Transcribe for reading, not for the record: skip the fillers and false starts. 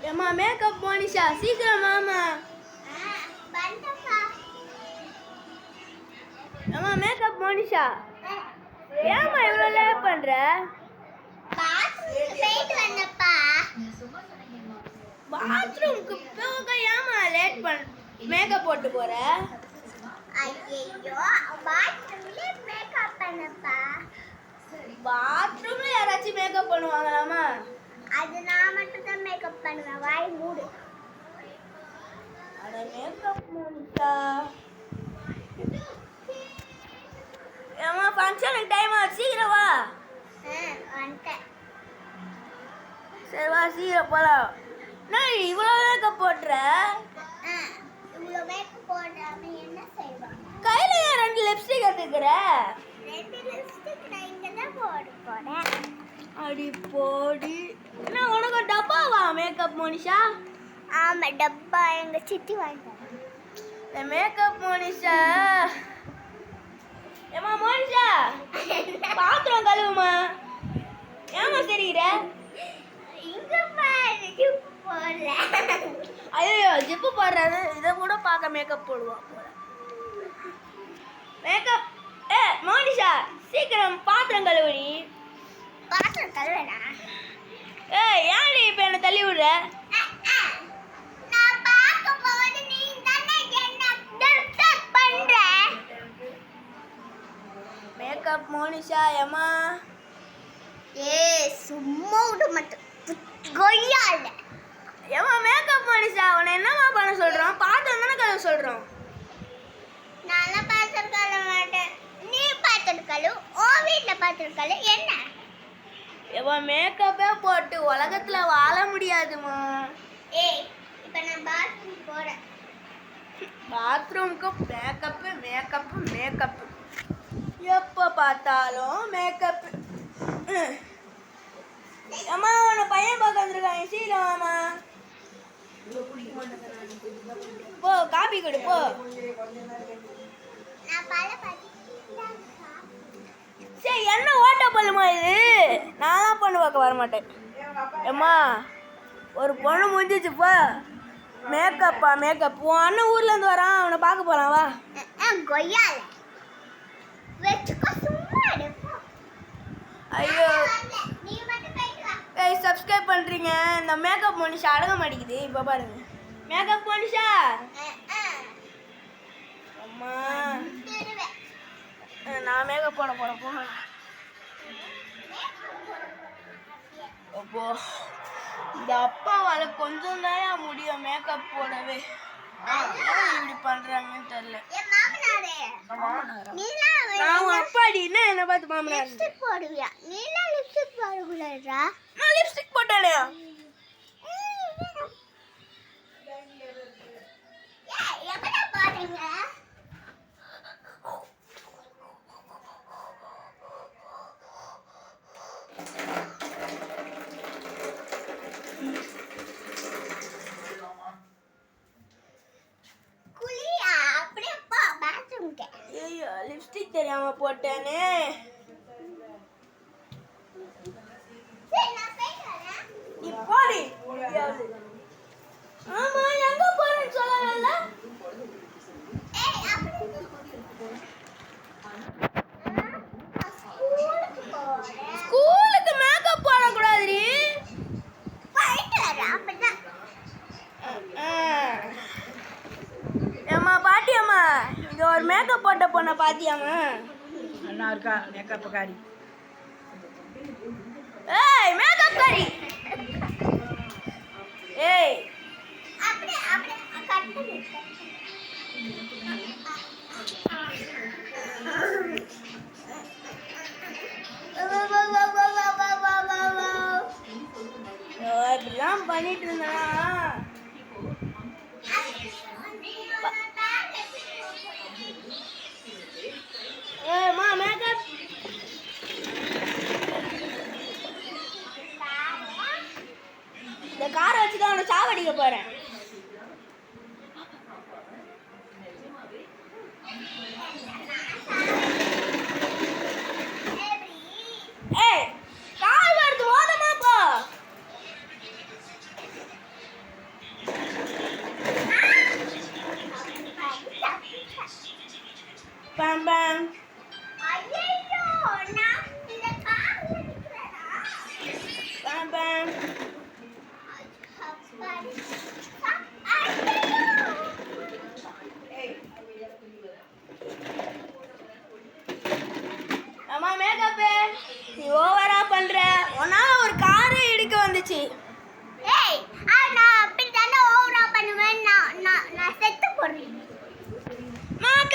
ஏம்மா மேக்கப் மோனிஷா சீக்கிரம் வாமா. ஏம்மா மேக்கப் மோனிஷா ஏம்மா இவ்வளோ லேட் பண்ற? பாத்ரூமுக்கு போக ஏம்மா லேட் பண்ண மேக்கப் போட்டு போற? பாத்ரூம்ல யாராச்சும் மேக்கப் பண்ணுவாங்களாமா? அது நான் மட்டும் தான் மேக்கப் பண்ணுவேன். வாய் மூடு. அட மேக்கப் மோனிஷா. ஏம்மா ஃபங்க்ஷனுக்கு டைம் ஆச்சு, சீக்கிரம் வா. வந்துட்டேன். சரி வா சீக்கிரம் போலாம். நான் இவ்வளோ மேக்கப் போட்டுற? இவ்வளோ மேக்கப் போடாம என்ன செய்வான்? கையில ஏன் 2 லிப்ஸ்டிக் எடுத்துக்கிற? 2 லிப்ஸ்டிக் நான் இங்க தான் போட போறேன். அடி போடி. நான் உனக்கு டப்பாவா மேக்கப் மோனிஷா? ஆமா டப்பா எங்க சித்தி வாங்கிட்டாங்க. இந்த மேக்கப் மோனிஷா. ஏம்மா மோனிஷா பாத்திரம் கழுவுமா. ஏம்மா தெரியுற? இங்க பாரு ஜிப்பு போடல. ஐயோ ஜிப்பு போடுறது இதை கூட பார்க்க மேக்கப் போடுவான் போல. மேக்கப் மோனிஷா சீக்கிரம் பாத்திரம் கழுவுடி. பாத்திரம் கழுவனா? ஏன்டி இப்போ என்ன தள்ளி விடுற? நான் பார்க்க போது நீ தானே என்ன டிஸ்டர்ப் பண்ற. மேக்கப் மோனிஷா ஏம்மா. சும்மா விட மாட்டேன் கொய்யால. ஏம்மா மேக்கப் மோனிஷா உன்னை என்னம்மா பண்ண சொல்கிறோம்? பாத்திரம் தானே கழுவ சொல்கிறோம். நான் பாத்திரம் கழுவ மாட்டேன். நீ பாத்திரம் கழுவு. ஓ வீட்டில் பாத்திரம் கழுவு. என்ன ஏம்மா மேக்கப்பே போட்டு உலகத்துல வாழ முடியாதுமா. இப்போ நான் பாத்ரூம் போறேன். பாத்ரூமுக்கு மேக்கப்பு மேக்கப்பு மேக்கப்பு எப்போ பார்த்தாலும் மேக்கப்பு. அம்மா உன்னை பையன் பார்க்க வந்துருக்காங்க, சீக்கிரம் வாமா. போ காபி கொடு போ. நான் பல சரி என்ன ஓட்ட பல்லுமா இது? நான்லாம் பொண்ணு பார்க்க வரமாட்டேன். ஏம்மா ஒரு பொண்ணு முடிஞ்சிச்சு போ. மேக்கப்பா மேக்கப். உன் அண்ணன் ஊர்லேருந்து வரான், அவனை பார்க்க போகிறான் வா. கொய்யால வச்சுக்கோ சும்மா. ஐயோ நீ மட்டும் போயிட்டு வா. ஏய் சப்ஸ்கிரைப் பண்ணுறீங்க. இந்த மேக்கப் மோனிஷா அடங்க மாட்டேங்குது. இப்போ பாருங்க மேக்கப் மோனிஷா. அம்மா நான் மேக்கப் போட போகிறேன் போ. அப்போ இந்த அப்பாவால் கொஞ்சம் தான் முடியும் மேக்கப் போடவே. இப்படி பண்ணுறாங்கன்னு தெரியல. நான் அப்பாடி என்ன பார்த்து மாமனார் லிப்ஸ்டிக் போடுவியா? நீலாம் லிப்ஸ்டிக் போடக்கூடாதா? நான் லிப்ஸ்டிக் போட்டேனே. எப்படா போடுறீங்க? குளியா அப்படியே போ பாத்ரூம்க்கு. ஐயோ லிப்ஸ்டிக் தெரியாம போட்டேனே. சரி நான் போயிட்டு வரேன். நீ போடி. ஆமா எங்க போறேன்னு சொல்லல. ஸ்கூலுக்கு மேக்கப் போடக்கூடாதுடி. போயிட்டு வரேன் அப்படிதான். ஏம்மா பாட்டியம்மா இங்க ஒரு மேக்கப் போட்ட பொண்ணை பாத்தியாம்மா? நல்லா இருக்கா மேக்கப் காரி? ஏய் மேக்கப் காரி. ஏய் அப்படியே அப்படியே கட் பண்ணு. இப்படிலாம் பண்ணிட்டு இருந்தா ஏம்மா மேக்கப். இந்த காரை வச்சு தான் உன்னை சாவடிக்க போறேன். ஏய் கால் வருது ஓதமா போ. பேம் பேம். ஐயோ நான்